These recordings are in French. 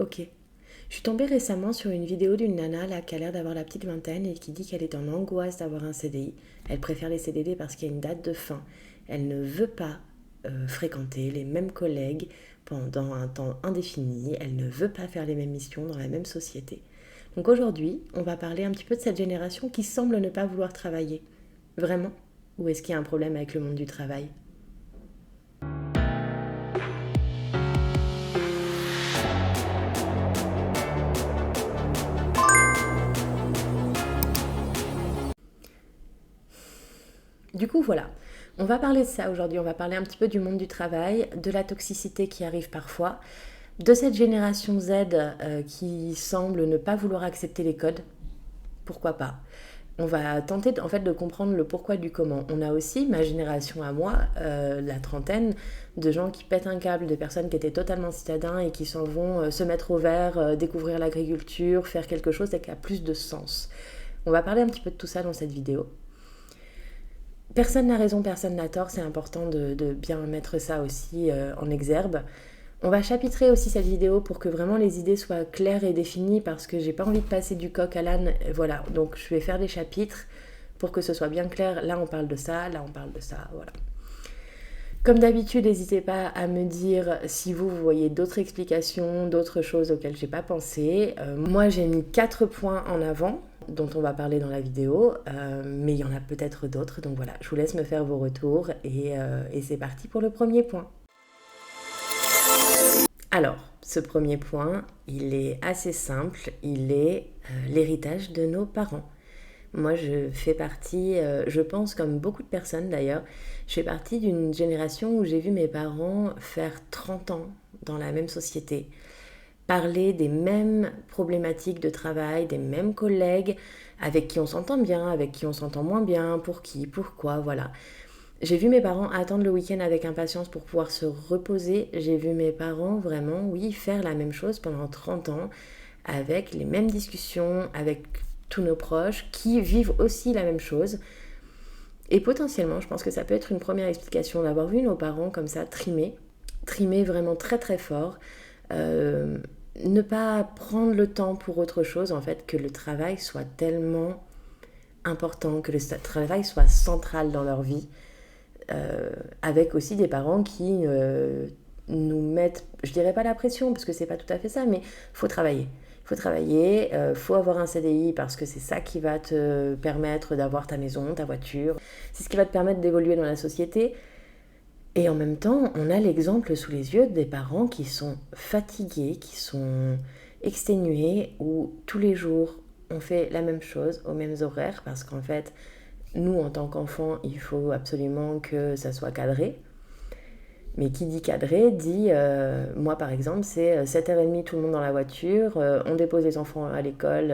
Ok. Je suis tombée récemment sur une vidéo d'une nana là, qui a l'air d'avoir la petite vingtaine et qui dit qu'elle est en angoisse d'avoir un CDI. Elle préfère les CDD parce qu'il y a une date de fin. Elle ne veut pas fréquenter les mêmes collègues pendant un temps indéfini. Elle ne veut pas faire les mêmes missions dans la même société. Donc aujourd'hui, on va parler un petit peu de cette génération qui semble ne pas vouloir travailler. Vraiment? Ou est-ce qu'il y a un problème avec le monde du travail? Du coup, voilà. On va parler de ça aujourd'hui. On va parler un petit peu du monde du travail, de la toxicité qui arrive parfois, de cette génération Z qui semble ne pas vouloir accepter les codes. Pourquoi pas? On va tenter en fait de comprendre le pourquoi du comment. On a aussi ma génération à moi, la trentaine, de gens qui pètent un câble, de personnes qui étaient totalement citadins et qui s'en vont se mettre au vert, découvrir l'agriculture, faire quelque chose qui a plus de sens. On va parler un petit peu de tout ça dans cette vidéo. Personne n'a raison, personne n'a tort, c'est important de bien mettre ça aussi en exergue. On va chapitrer aussi cette vidéo pour que vraiment les idées soient claires et définies parce que j'ai pas envie de passer du coq à l'âne. Voilà, donc je vais faire des chapitres pour que ce soit bien clair. Là on parle de ça, là on parle de ça, voilà. Comme d'habitude, n'hésitez pas à me dire si vous voyez d'autres explications, d'autres choses auxquelles j'ai pas pensé. Moi j'ai mis 4 points en avant dont on va parler dans la vidéo, mais il y en a peut-être d'autres, donc voilà, je vous laisse me faire vos retours et c'est parti pour le premier point. Alors, ce premier point, il est assez simple, il est l'héritage de nos parents. Moi, je fais partie, je pense comme beaucoup de personnes d'ailleurs, je fais partie d'une génération où j'ai vu mes parents faire 30 ans dans la même société, parler des mêmes problématiques de travail, des mêmes collègues, avec qui on s'entend bien, avec qui on s'entend moins bien, pour qui, pourquoi, voilà. J'ai vu mes parents attendre le week-end avec impatience pour pouvoir se reposer. J'ai vu mes parents vraiment, oui, faire la même chose pendant 30 ans, avec les mêmes discussions, avec tous nos proches, qui vivent aussi la même chose. Et potentiellement, je pense que ça peut être une première explication d'avoir vu nos parents comme ça trimer vraiment très très fort. Ne pas prendre le temps pour autre chose, en fait, que le travail soit tellement important, que le travail soit central dans leur vie. Avec aussi des parents qui nous mettent, je dirais pas la pression, parce que c'est pas tout à fait ça, mais faut travailler. Faut travailler, faut avoir un CDI parce que c'est ça qui va te permettre d'avoir ta maison, ta voiture. C'est ce qui va te permettre d'évoluer dans la société. Et en même temps, on a l'exemple sous les yeux des parents qui sont fatigués, qui sont exténués, où tous les jours on fait la même chose aux mêmes horaires parce qu'en fait, nous, en tant qu'enfants, il faut absolument que ça soit cadré. Mais qui dit cadré dit, moi par exemple, c'est 7h30 tout le monde dans la voiture, on dépose les enfants à l'école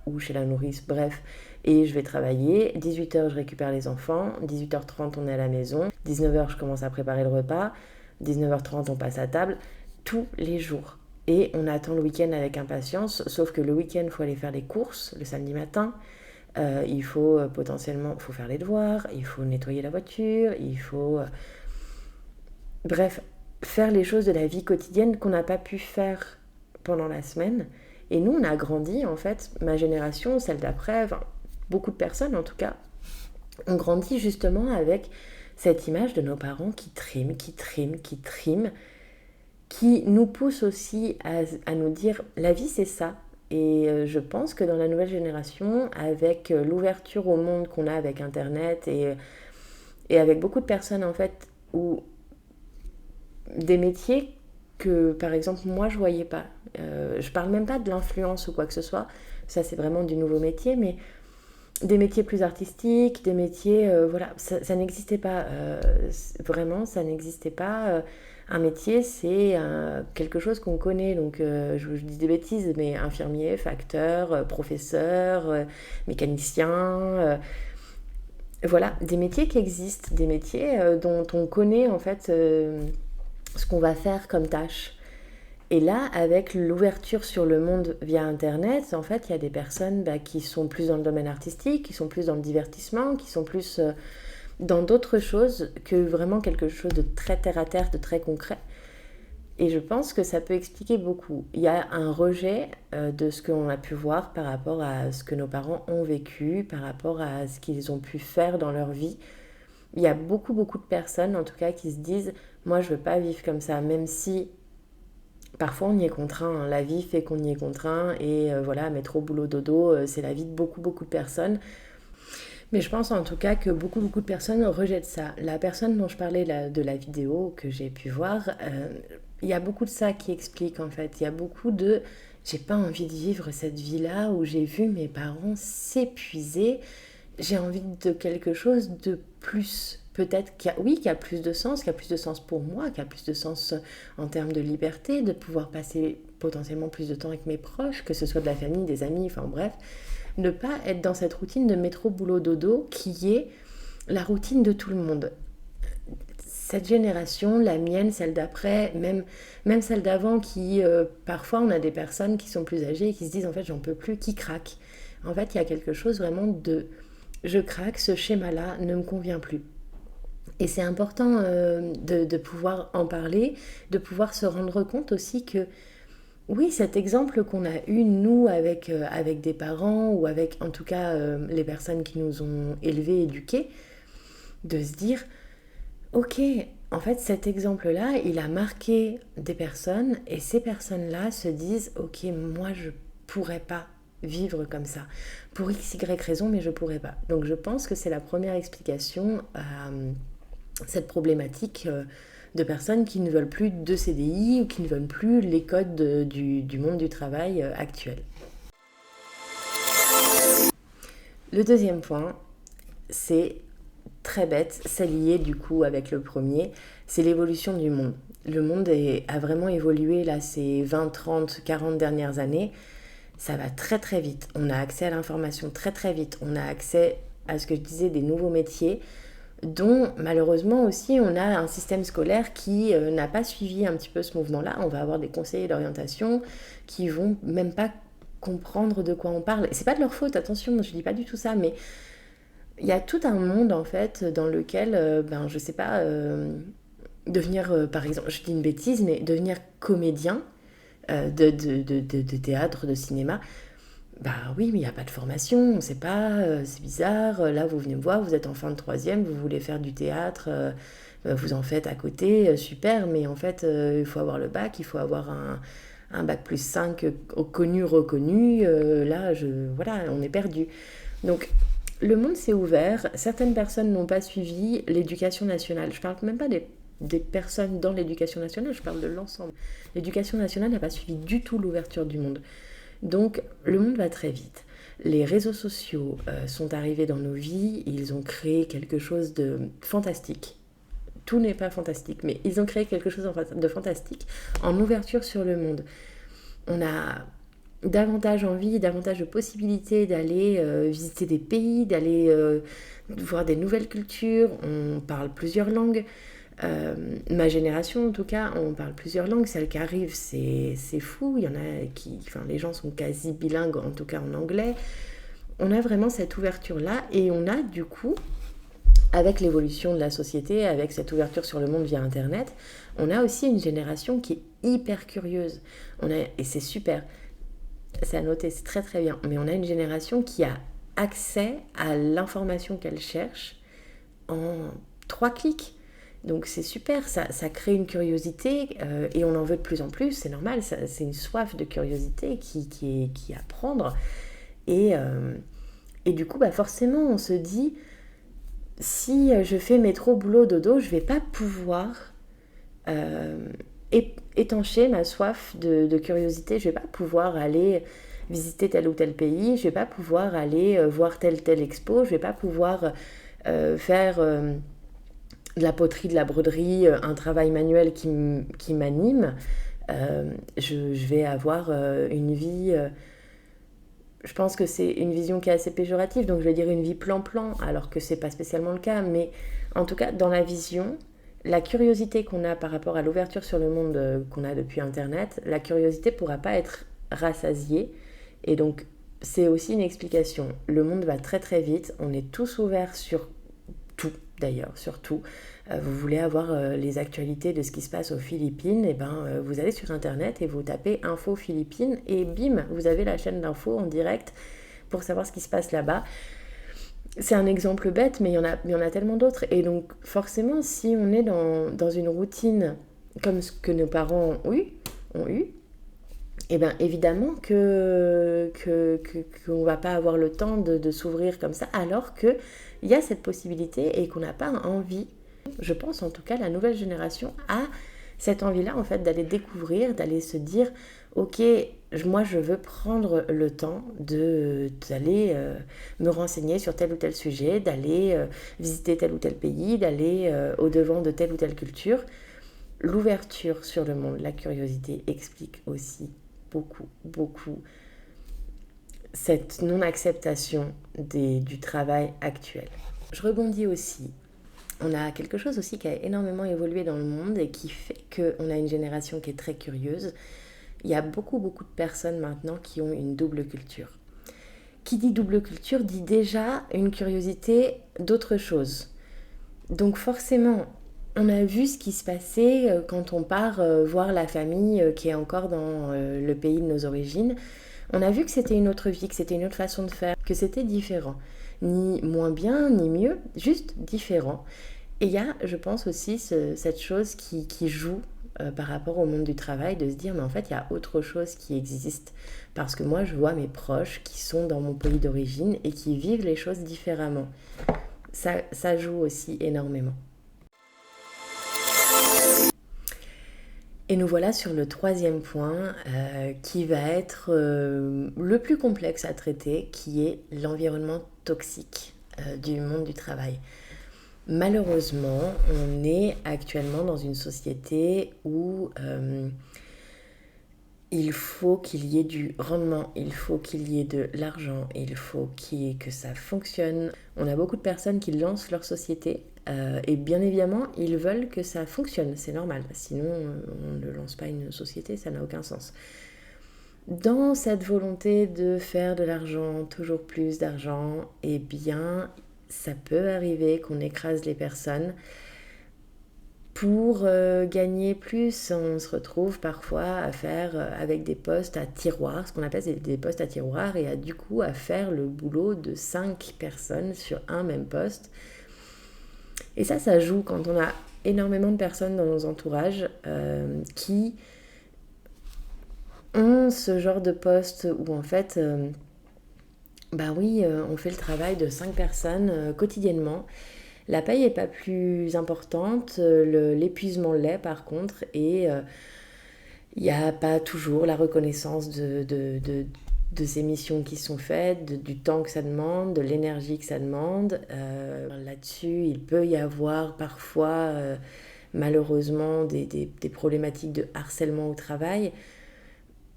ou chez la nourrice, bref, et je vais travailler. 18h, je récupère les enfants. 18h30, on est à la maison. 19h, je commence à préparer le repas. 19h30, on passe à table. Tous les jours. Et on attend le week-end avec impatience, sauf que le week-end, il faut aller faire les courses le samedi matin. Il faut potentiellement faut faire les devoirs, il faut nettoyer la voiture, il faut... bref, faire les choses de la vie quotidienne qu'on n'a pas pu faire pendant la semaine. Et nous, on a grandi, en fait, ma génération, celle d'après, enfin, beaucoup de personnes en tout cas, ont grandi justement avec cette image de nos parents qui triment, qui nous pousse aussi à nous dire la vie c'est ça. Et je pense que dans la nouvelle génération, avec l'ouverture au monde qu'on a avec Internet et avec beaucoup de personnes en fait, où des métiers que par exemple moi je voyais pas. Je parle même pas de l'influence ou quoi que ce soit, ça c'est vraiment du nouveau métier, mais des métiers plus artistiques, des métiers, voilà, ça n'existait pas, vraiment, ça n'existait pas. Un métier, c'est quelque chose qu'on connaît, donc je dis des bêtises, mais infirmier, facteur, professeur, mécanicien, voilà, des métiers qui existent, des métiers dont on connaît en fait ce qu'on va faire comme tâche. Et là, avec l'ouverture sur le monde via Internet, en fait, il y a des personnes qui sont plus dans le domaine artistique, qui sont plus dans le divertissement, qui sont plus dans d'autres choses que vraiment quelque chose de très terre-à-terre, de très concret. Et je pense que ça peut expliquer beaucoup. Il y a un rejet de ce qu'on a pu voir par rapport à ce que nos parents ont vécu, par rapport à ce qu'ils ont pu faire dans leur vie. Il y a beaucoup, beaucoup de personnes, en tout cas, qui se disent, moi, je veux pas vivre comme ça, même si parfois on y est contraint, hein. La vie fait qu'on y est contraint, et voilà, métro, boulot, dodo, c'est la vie de beaucoup, beaucoup de personnes. Mais je pense en tout cas que beaucoup, beaucoup de personnes rejettent ça. La personne dont je parlais de la vidéo que j'ai pu voir, il y a beaucoup de ça qui explique en fait. Il y a beaucoup de j'ai pas envie de vivre cette vie-là où j'ai vu mes parents s'épuiser. J'ai envie de quelque chose de plus. Peut-être oui, qui a plus de sens, qui a plus de sens pour moi, qui a plus de sens en termes de liberté, de pouvoir passer potentiellement plus de temps avec mes proches, que ce soit de la famille, des amis, enfin bref. Ne pas être dans cette routine de métro, boulot, dodo qui est la routine de tout le monde. Cette génération, la mienne, celle d'après, même celle d'avant, qui parfois on a des personnes qui sont plus âgées et qui se disent en fait j'en peux plus, qui craquent. En fait, il y a quelque chose vraiment de je craque, ce schéma-là ne me convient plus. Et c'est important de pouvoir en parler, de pouvoir se rendre compte aussi que oui, cet exemple qu'on a eu, nous, avec des parents ou avec, en tout cas, les personnes qui nous ont élevés, éduqués, de se dire, ok, en fait, cet exemple-là, il a marqué des personnes et ces personnes-là se disent, ok, moi, je pourrais pas vivre comme ça. Pour x, y raison, mais je pourrais pas. Donc, je pense que c'est la première explication à cette problématique de personnes qui ne veulent plus de CDI ou qui ne veulent plus les codes du monde du travail actuel. Le deuxième point, c'est très bête, c'est lié du coup avec le premier, c'est l'évolution du monde. Le monde a vraiment évolué là ces 20, 30, 40 dernières années. Ça va très très vite. On a accès à l'information très très vite. On a accès à ce que je disais des nouveaux métiers, dont malheureusement aussi on a un système scolaire qui n'a pas suivi un petit peu ce mouvement-là. On va avoir des conseillers d'orientation qui vont même pas comprendre de quoi on parle. Et c'est pas de leur faute, attention, je dis pas du tout ça, mais il y a tout un monde en fait dans lequel, je sais pas, devenir, par exemple, je dis une bêtise, mais devenir comédien de théâtre, de cinéma, bah oui, mais il n'y a pas de formation, on ne sait pas, c'est bizarre. Là, vous venez me voir, vous êtes en fin de troisième, vous voulez faire du théâtre, vous en faites à côté, super, mais en fait, il faut avoir le bac, il faut avoir un bac plus 5 au connu, reconnu. Là, voilà, on est perdu. Donc, le monde s'est ouvert, certaines personnes n'ont pas suivi l'éducation nationale. Je ne parle même pas des personnes dans l'éducation nationale, je parle de l'ensemble. L'éducation nationale n'a pas suivi du tout l'ouverture du monde. Donc le monde va très vite. Les réseaux sociaux sont arrivés dans nos vies, ils ont créé quelque chose de fantastique. Tout n'est pas fantastique, mais ils ont créé quelque chose de fantastique en ouverture sur le monde. On a davantage envie, davantage de possibilités d'aller visiter des pays, d'aller voir des nouvelles cultures. On parle plusieurs langues. Ma génération en tout cas, on parle plusieurs langues, celle qui arrive c'est fou, il y en a les gens sont quasi bilingues, en tout cas en anglais. On a vraiment cette ouverture là et on a du coup, avec l'évolution de la société, avec cette ouverture sur le monde via internet, on a aussi une génération qui est hyper curieuse. Et c'est super, c'est à noter, c'est très très bien, mais on a une génération qui a accès à l'information qu'elle cherche en 3 clics. Donc c'est super, ça crée une curiosité et on en veut de plus en plus, c'est normal, c'est une soif de curiosité qui est à prendre. Et du coup, forcément, on se dit, si je fais métro, boulot, dodo, je vais pas pouvoir étancher ma soif de curiosité, je vais pas pouvoir aller visiter tel ou tel pays, je vais pas pouvoir aller voir telle expo, je vais pas pouvoir faire de la poterie, de la broderie, un travail manuel qui m'anime, je vais avoir une vie... je pense que c'est une vision qui est assez péjorative, donc je vais dire une vie plan-plan, alors que c'est pas spécialement le cas, mais en tout cas, dans la vision, la curiosité qu'on a par rapport à l'ouverture sur le monde qu'on a depuis Internet, la curiosité pourra pas être rassasiée, et donc c'est aussi une explication. Le monde va très très vite, on est tous ouverts sur tout, d'ailleurs, surtout, vous voulez avoir les actualités de ce qui se passe aux Philippines, et vous allez sur Internet et vous tapez Info Philippines et bim, vous avez la chaîne d'infos en direct pour savoir ce qui se passe là-bas. C'est un exemple bête, mais il y en a tellement d'autres. Et donc, forcément, si on est dans une routine comme ce que nos parents ont eu, et bien évidemment qu'on ne va pas avoir le temps de s'ouvrir comme ça, alors qu'il y a cette possibilité et qu'on n'a pas envie. Je pense en tout cas la nouvelle génération a cette envie-là en fait d'aller découvrir, d'aller se dire ok, moi je veux prendre le temps d'aller me renseigner sur tel ou tel sujet, d'aller visiter tel ou tel pays, d'aller au-devant de telle ou telle culture. L'ouverture sur le monde, la curiosité explique aussi beaucoup cette non-acceptation du travail actuel. Je rebondis aussi. On a quelque chose aussi qui a énormément évolué dans le monde et qui fait qu'on a une génération qui est très curieuse. Il y a beaucoup de personnes maintenant qui ont une double culture. Qui dit double culture dit déjà une curiosité d'autre chose. Donc forcément, on a vu ce qui se passait quand on part voir la famille qui est encore dans le pays de nos origines. On a vu que c'était une autre vie, que c'était une autre façon de faire, que c'était différent. Ni moins bien, ni mieux, juste différent. Et il y a, je pense aussi, cette chose qui joue par rapport au monde du travail, de se dire, mais en fait, il y a autre chose qui existe. Parce que moi, je vois mes proches qui sont dans mon pays d'origine et qui vivent les choses différemment. Ça joue aussi énormément. Et nous voilà sur le troisième point qui va être le plus complexe à traiter, qui est l'environnement toxique du monde du travail. Malheureusement, on est actuellement dans une société où il faut qu'il y ait du rendement, il faut qu'il y ait de l'argent, il faut que ça fonctionne. On a beaucoup de personnes qui lancent leur société et bien évidemment, ils veulent que ça fonctionne, c'est normal. Sinon, on ne lance pas une société, ça n'a aucun sens. Dans cette volonté de faire de l'argent, toujours plus d'argent, eh bien, ça peut arriver qu'on écrase les personnes. Pour gagner plus, on se retrouve parfois à faire avec des postes à tiroir, ce qu'on appelle des postes à tiroir, et du coup à faire le boulot de 5 personnes sur un même poste. Et ça joue quand on a énormément de personnes dans nos entourages qui ont ce genre de poste où en fait, on fait le travail de 5 personnes quotidiennement. La paye n'est pas plus importante, l'épuisement l'est par contre, et il n'y a pas toujours la reconnaissance de ces missions qui sont faites, du temps que ça demande, de l'énergie que ça demande. Là-dessus, il peut y avoir parfois, malheureusement, des problématiques de harcèlement au travail,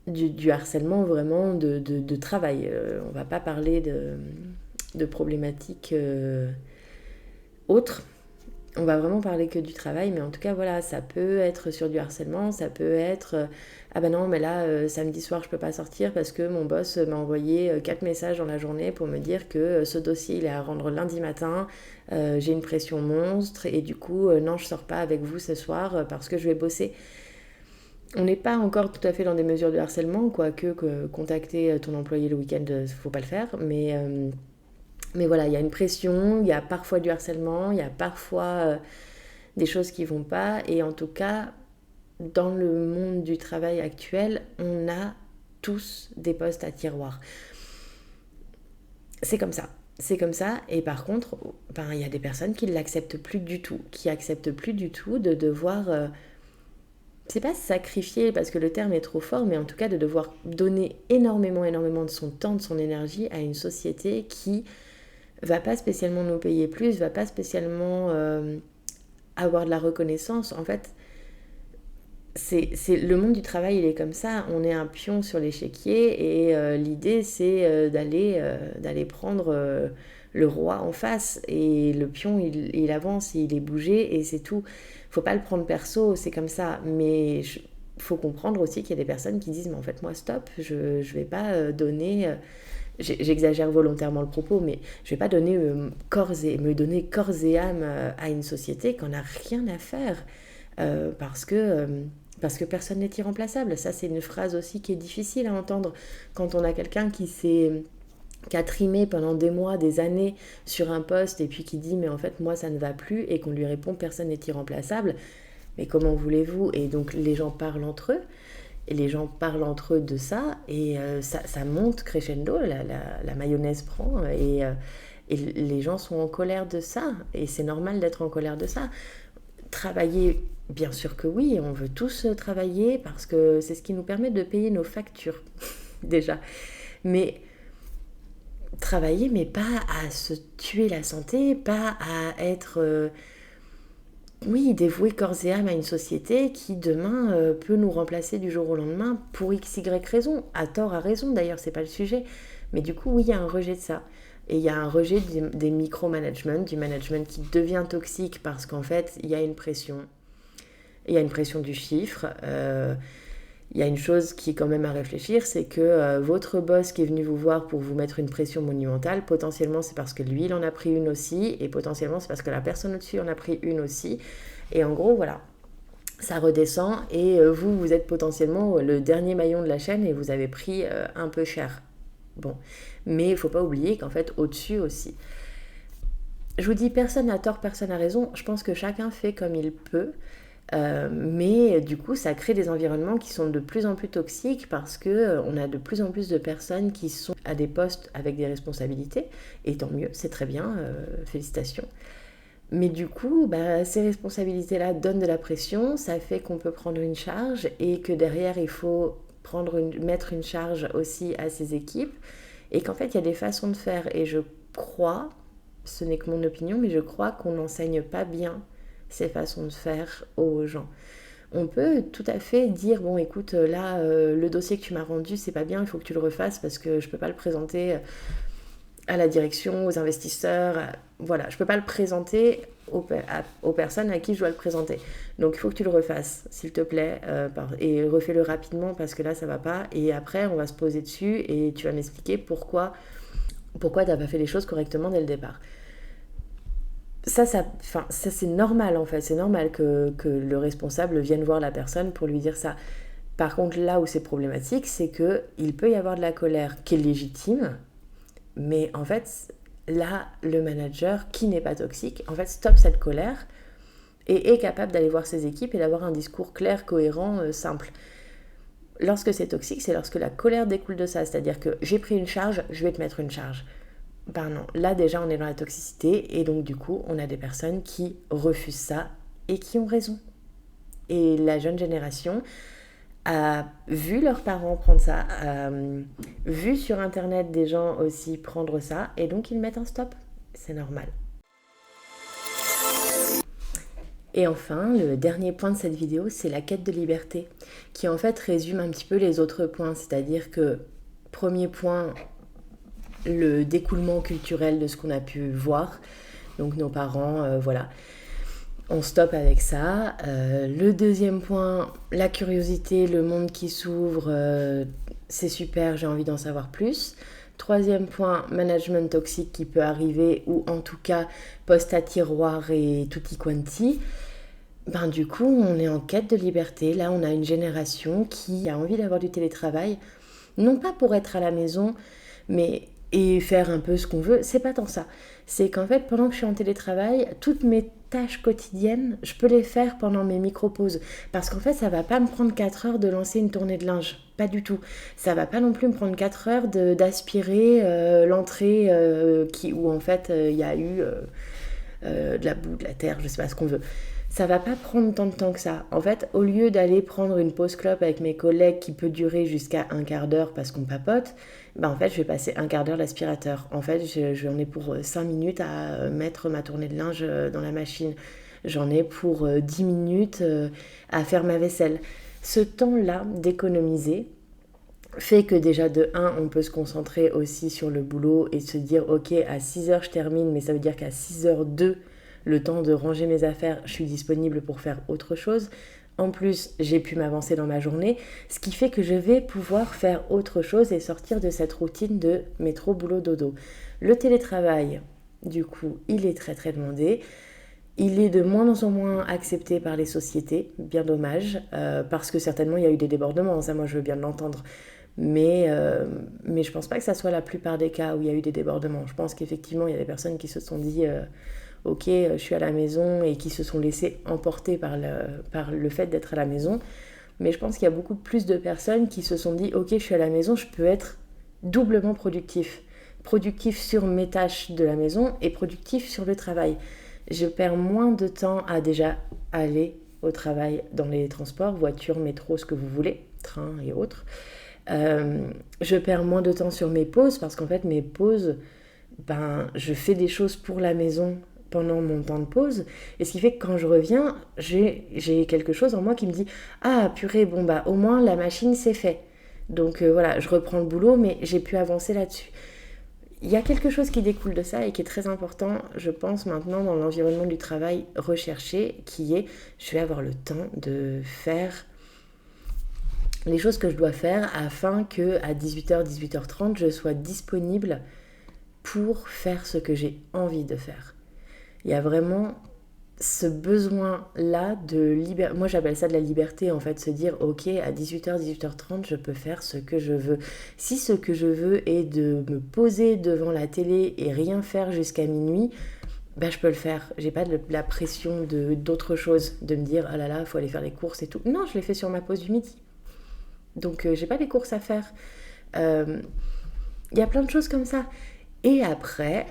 du harcèlement vraiment de travail. On ne va pas parler de problématiques autres. On va vraiment parler que du travail, mais en tout cas, voilà, ça peut être sur du harcèlement, ça peut être ah ben non, mais là, samedi soir, je peux pas sortir parce que mon boss m'a envoyé 4 messages dans la journée pour me dire que ce dossier, il est à rendre lundi matin, j'ai une pression monstre, et du coup, non, je sors pas avec vous ce soir parce que je vais bosser. On n'est pas encore tout à fait dans des mesures de harcèlement, quoique contacter ton employé le week-end, faut pas le faire, mais voilà, il y a une pression, il y a parfois du harcèlement, il y a parfois des choses qui vont pas. Et en tout cas, dans le monde du travail actuel, on a tous des postes à tiroir. C'est comme ça. C'est comme ça. Et par contre, il y a des personnes qui ne l'acceptent plus du tout, qui acceptent plus du tout de devoir... c'est pas sacrifier parce que le terme est trop fort, mais en tout cas de devoir donner énormément de son temps, de son énergie à une société qui va pas spécialement nous payer plus, va pas spécialement avoir de la reconnaissance. En fait, c'est le monde du travail, il est comme ça. On est un pion sur l'échiquier et l'idée, c'est d'aller prendre le roi en face. Et le pion, il avance, il est bougé et c'est tout. Faut pas le prendre perso, c'est comme ça. Mais faut comprendre aussi qu'il y a des personnes qui disent mais en fait moi stop, je ne vais pas donner, j'exagère volontairement le propos, mais je vais pas donner me donner corps et âme à une société qu'on n'a rien à faire parce que personne n'est irremplaçable. Ça c'est une phrase aussi qui est difficile à entendre quand on a quelqu'un qui a trimé pendant des mois, des années sur un poste et puis qui dit mais en fait moi ça ne va plus et qu'on lui répond personne n'est irremplaçable. Mais comment voulez-vous? Et donc les gens parlent entre eux, et les gens parlent entre eux de ça, et ça monte crescendo, la mayonnaise prend, et les gens sont en colère de ça, et c'est normal d'être en colère de ça. Travailler, bien sûr que oui, on veut tous travailler, parce que c'est ce qui nous permet de payer nos factures, déjà. Mais travailler, mais pas à se tuer la santé, pas à être... oui, dévouer corps et âme à une société qui demain peut nous remplacer du jour au lendemain pour x, y raison, à tort, à raison d'ailleurs, c'est pas le sujet. Mais du coup, oui, il y a un rejet de ça. Et il y a un rejet des micro-management, du management qui devient toxique parce qu'en fait, il y a une pression. Il y a une pression du chiffre. Il y a une chose qui est quand même à réfléchir, c'est que votre boss qui est venu vous voir pour vous mettre une pression monumentale, potentiellement c'est parce que lui il en a pris une aussi, et potentiellement c'est parce que la personne au-dessus en a pris une aussi. Et en gros, voilà, ça redescend et vous êtes potentiellement le dernier maillon de la chaîne et vous avez pris un peu cher. Bon, mais il ne faut pas oublier qu'en fait au-dessus aussi. Je vous dis, personne n'a tort, personne n'a raison. Je pense que chacun fait comme il peut. Mais du coup, ça crée des environnements qui sont de plus en plus toxiques parce qu'on a de plus en plus de personnes qui sont à des postes avec des responsabilités. Et tant mieux, c'est très bien, félicitations. Mais du coup, ces responsabilités-là donnent de la pression, ça fait qu'on peut prendre une charge et que derrière, il faut mettre une charge aussi à ses équipes. Et qu'en fait, il y a des façons de faire. Et je crois, ce n'est que mon opinion, mais je crois qu'on n'enseigne pas bien ces façons de faire aux gens. On peut tout à fait dire bon écoute là le dossier que tu m'as rendu c'est pas bien, il faut que tu le refasses parce que je peux pas le présenter à la direction, aux investisseurs, voilà, je peux pas le présenter aux personnes à qui je dois le présenter. Donc il faut que tu le refasses, s'il te plaît, et refais-le rapidement parce que là ça va pas. Et après on va se poser dessus et tu vas m'expliquer pourquoi t'as pas fait les choses correctement dès le départ. Ça c'est normal en fait, c'est normal que le responsable vienne voir la personne pour lui dire ça. Par contre, là où c'est problématique, c'est qu'il peut y avoir de la colère qui est légitime, mais en fait, là, le manager qui n'est pas toxique, en fait, stoppe cette colère et est capable d'aller voir ses équipes et d'avoir un discours clair, cohérent, simple. Lorsque c'est toxique, c'est lorsque la colère découle de ça, c'est-à-dire que j'ai pris une charge, je vais te mettre une charge. Ben non, là déjà on est dans la toxicité et donc du coup on a des personnes qui refusent ça et qui ont raison. Et la jeune génération a vu leurs parents prendre ça, a vu sur internet des gens aussi prendre ça et donc ils mettent un stop. C'est normal. Et enfin, le dernier point de cette vidéo, c'est la quête de liberté, qui en fait résume un petit peu les autres points, c'est-à-dire que premier point, le découlement culturel de ce qu'on a pu voir, donc nos parents, voilà. On stoppe avec ça. Le deuxième point, la curiosité, le monde qui s'ouvre, c'est super, j'ai envie d'en savoir plus. Troisième point, management toxique qui peut arriver, ou en tout cas poste à tiroir et tutti quanti. Du coup, on est en quête de liberté. Là, on a une génération qui a envie d'avoir du télétravail, non pas pour être à la maison, mais et faire un peu ce qu'on veut, c'est pas tant ça. C'est qu'en fait, pendant que je suis en télétravail, toutes mes tâches quotidiennes, je peux les faire pendant mes micro-pauses. Parce qu'en fait, ça va pas me prendre 4 heures de lancer une tournée de linge. Pas du tout. Ça va pas non plus me prendre 4 heures d'aspirer l'entrée où en fait il y a eu de la boue, de la terre, je sais pas ce qu'on veut. Ça va pas prendre tant de temps que ça. En fait, au lieu d'aller prendre une pause clope avec mes collègues qui peut durer jusqu'à un quart d'heure parce qu'on papote, en fait, je vais passer un quart d'heure l'aspirateur. En fait, j'en ai pour 5 minutes à mettre ma tournée de linge dans la machine. J'en ai pour 10 minutes à faire ma vaisselle. Ce temps-là d'économiser fait que déjà de 1, on peut se concentrer aussi sur le boulot et se dire ok, à 6h je termine, mais ça veut dire qu'à 6h02, le temps de ranger mes affaires, je suis disponible pour faire autre chose. En plus, j'ai pu m'avancer dans ma journée, ce qui fait que je vais pouvoir faire autre chose et sortir de cette routine de métro, boulot, dodo. Le télétravail, du coup, il est très très demandé. Il est de moins en moins accepté par les sociétés, bien dommage, parce que certainement il y a eu des débordements, ça moi je veux bien l'entendre. Mais je pense pas que ça soit la plupart des cas où il y a eu des débordements. Je pense qu'effectivement il y a des personnes qui se sont dit ok, je suis à la maison et qui se sont laissées emporter par le fait d'être à la maison. Mais je pense qu'il y a beaucoup plus de personnes qui se sont dit ok, je suis à la maison, je peux être doublement productif. Productif sur mes tâches de la maison et productif sur le travail. Je perds moins de temps à déjà aller au travail dans les transports, voiture, métro, ce que vous voulez, train et autres. Je perds moins de temps sur mes pauses parce qu'en fait mes pauses, je fais des choses pour la maison pendant mon temps de pause et ce qui fait que quand je reviens j'ai quelque chose en moi qui me dit ah purée bon au moins la machine c'est fait donc voilà je reprends le boulot mais j'ai pu avancer là-dessus. Il y a quelque chose qui découle de ça et qui est très important, je pense, maintenant dans l'environnement du travail recherché, qui est je vais avoir le temps de faire les choses que je dois faire afin qu'à 18h, 18h30, je sois disponible pour faire ce que j'ai envie de faire. Il y a vraiment ce besoin-là de liberté. Moi, j'appelle ça de la liberté, en fait, se dire, ok, à 18h, 18h30, je peux faire ce que je veux. Si ce que je veux est de me poser devant la télé et rien faire jusqu'à minuit, je peux le faire. J'ai pas de la pression d'autre chose, de me dire, ah là là, il faut aller faire les courses et tout. Non, je les fais sur ma pause du midi. Donc, j'ai pas les courses à faire. Il y a plein de choses comme ça. Et après,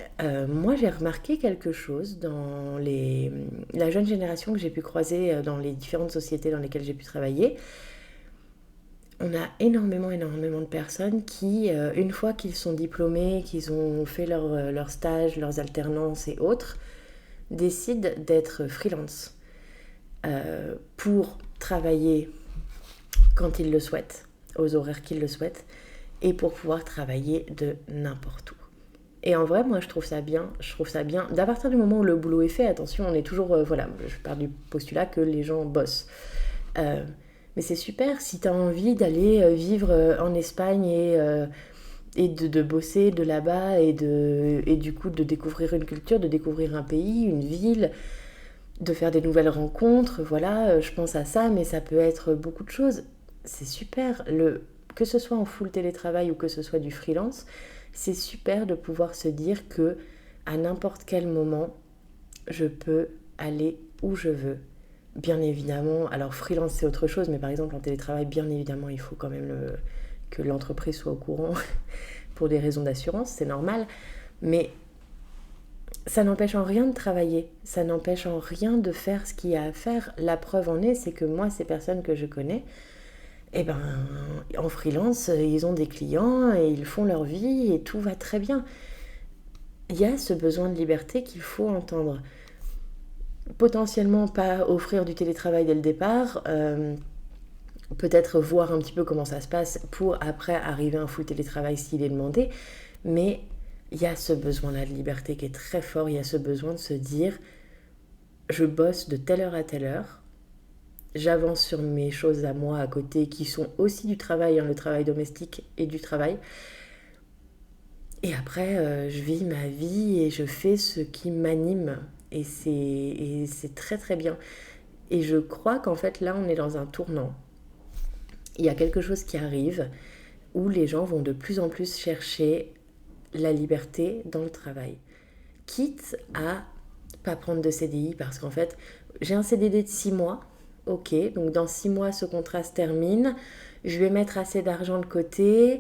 moi j'ai remarqué quelque chose dans la jeune génération que j'ai pu croiser dans les différentes sociétés dans lesquelles j'ai pu travailler. On a énormément de personnes qui, une fois qu'ils sont diplômés, qu'ils ont fait leur stage, leurs alternances et autres, décident d'être freelance pour travailler quand ils le souhaitent, aux horaires qu'ils le souhaitent, et pour pouvoir travailler de n'importe où. Et en vrai, moi, je trouve ça bien. D'à partir du moment où le boulot est fait, attention, on est toujours... voilà, je pars du postulat que les gens bossent. Mais c'est super si tu as envie d'aller vivre en Espagne et de bosser de là-bas et du coup de découvrir une culture, de découvrir un pays, une ville, de faire des nouvelles rencontres. Voilà, je pense à ça, mais ça peut être beaucoup de choses. C'est super. Que ce soit en full télétravail ou que ce soit du freelance, c'est super de pouvoir se dire que à n'importe quel moment, je peux aller où je veux. Bien évidemment, alors freelance c'est autre chose, mais par exemple en télétravail, bien évidemment, il faut quand même que l'entreprise soit au courant pour des raisons d'assurance, c'est normal. Mais ça n'empêche en rien de travailler, ça n'empêche en rien de faire ce qu'il y a à faire. La preuve en est, c'est que moi, ces personnes que je connais, en freelance, ils ont des clients et ils font leur vie et tout va très bien. Il y a ce besoin de liberté qu'il faut entendre. Potentiellement pas offrir du télétravail dès le départ, peut-être voir un petit peu comment ça se passe pour après arriver à un full télétravail s'il est demandé, mais il y a ce besoin-là de liberté qui est très fort, il y a ce besoin de se dire je bosse de telle heure à telle heure, j'avance sur mes choses à moi à côté qui sont aussi du travail, le travail domestique et du travail. Et après, je vis ma vie et je fais ce qui m'anime. Et c'est très très bien. Et je crois qu'en fait là, on est dans un tournant. Il y a quelque chose qui arrive où les gens vont de plus en plus chercher la liberté dans le travail. Quitte à pas prendre de CDI parce qu'en fait, j'ai un CDD de 6 mois. Ok, donc dans 6 mois, ce contrat se termine. Je vais mettre assez d'argent de côté.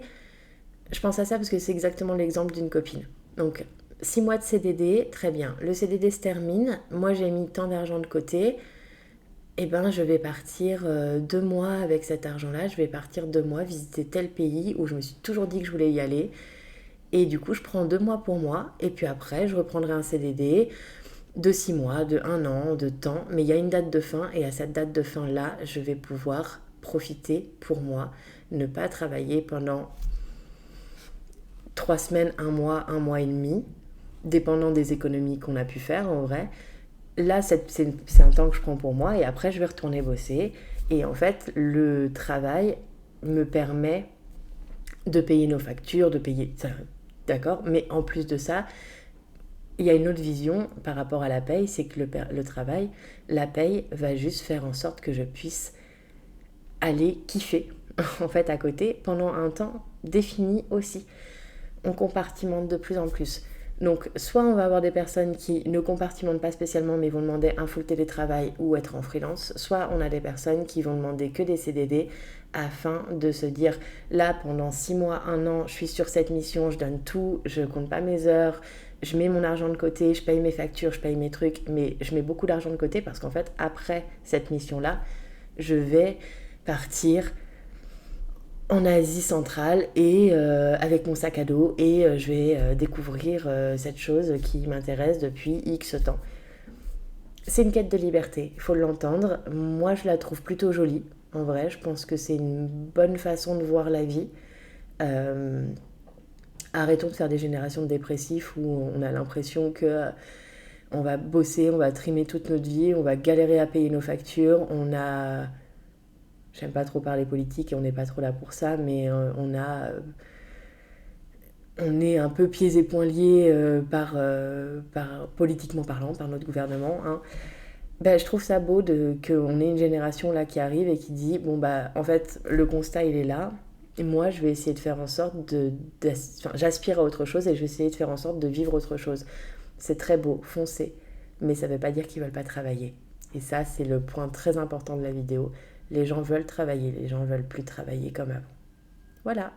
Je pense à ça parce que c'est exactement l'exemple d'une copine. Donc, 6 mois de CDD, très bien. Le CDD se termine. Moi, j'ai mis tant d'argent de côté. Je vais partir 2 mois avec cet argent-là. Je vais partir 2 mois visiter tel pays où je me suis toujours dit que je voulais y aller. Et du coup, je prends 2 mois pour moi. Et puis après, je reprendrai un CDD de 6 mois, de 1 an, de temps, mais il y a une date de fin et à cette date de fin-là, je vais pouvoir profiter pour moi, ne pas travailler pendant 3 semaines, un mois et demi, dépendant des économies qu'on a pu faire en vrai, là, c'est un temps que je prends pour moi et après, je vais retourner bosser. Et en fait, le travail me permet de payer nos factures, de payer... D'accord. Mais en plus de ça, il y a une autre vision par rapport à la paye, c'est que le travail, la paye va juste faire en sorte que je puisse aller kiffer en fait à côté pendant un temps défini aussi. On compartimente de plus en plus. Donc soit on va avoir des personnes qui ne compartimentent pas spécialement mais vont demander un full télétravail ou être en freelance, soit on a des personnes qui vont demander que des CDD afin de se dire là pendant 6 mois, 1 an, je suis sur cette mission, je donne tout, je compte pas mes heures, je mets mon argent de côté, je paye mes factures, je paye mes trucs, mais je mets beaucoup d'argent de côté parce qu'en fait après cette mission-là, je vais partir en Asie centrale et avec mon sac à dos et je vais découvrir cette chose qui m'intéresse depuis X temps. C'est une quête de liberté, il faut l'entendre. Moi, je la trouve plutôt jolie, en vrai. Je pense que c'est une bonne façon de voir la vie. Euh, Arrêtons de faire des générations de dépressifs où on a l'impression que on va bosser, on va trimer toute notre vie, on va galérer à payer nos factures, on a... J'aime pas trop parler politique et on n'est pas trop là pour ça, mais on est un peu pieds et poings liés par politiquement parlant, par notre gouvernement. Hein. Ben, je trouve ça beau qu'on ait une génération là qui arrive et qui dit bon bah en fait le constat il est là et moi je vais essayer de faire en sorte enfin, j'aspire à autre chose et je vais essayer de faire en sorte de vivre autre chose. C'est très beau, foncez, mais ça veut pas dire qu'ils veulent pas travailler. Et ça c'est le point très important de la vidéo. Les gens veulent travailler, les gens veulent plus travailler comme avant. Voilà.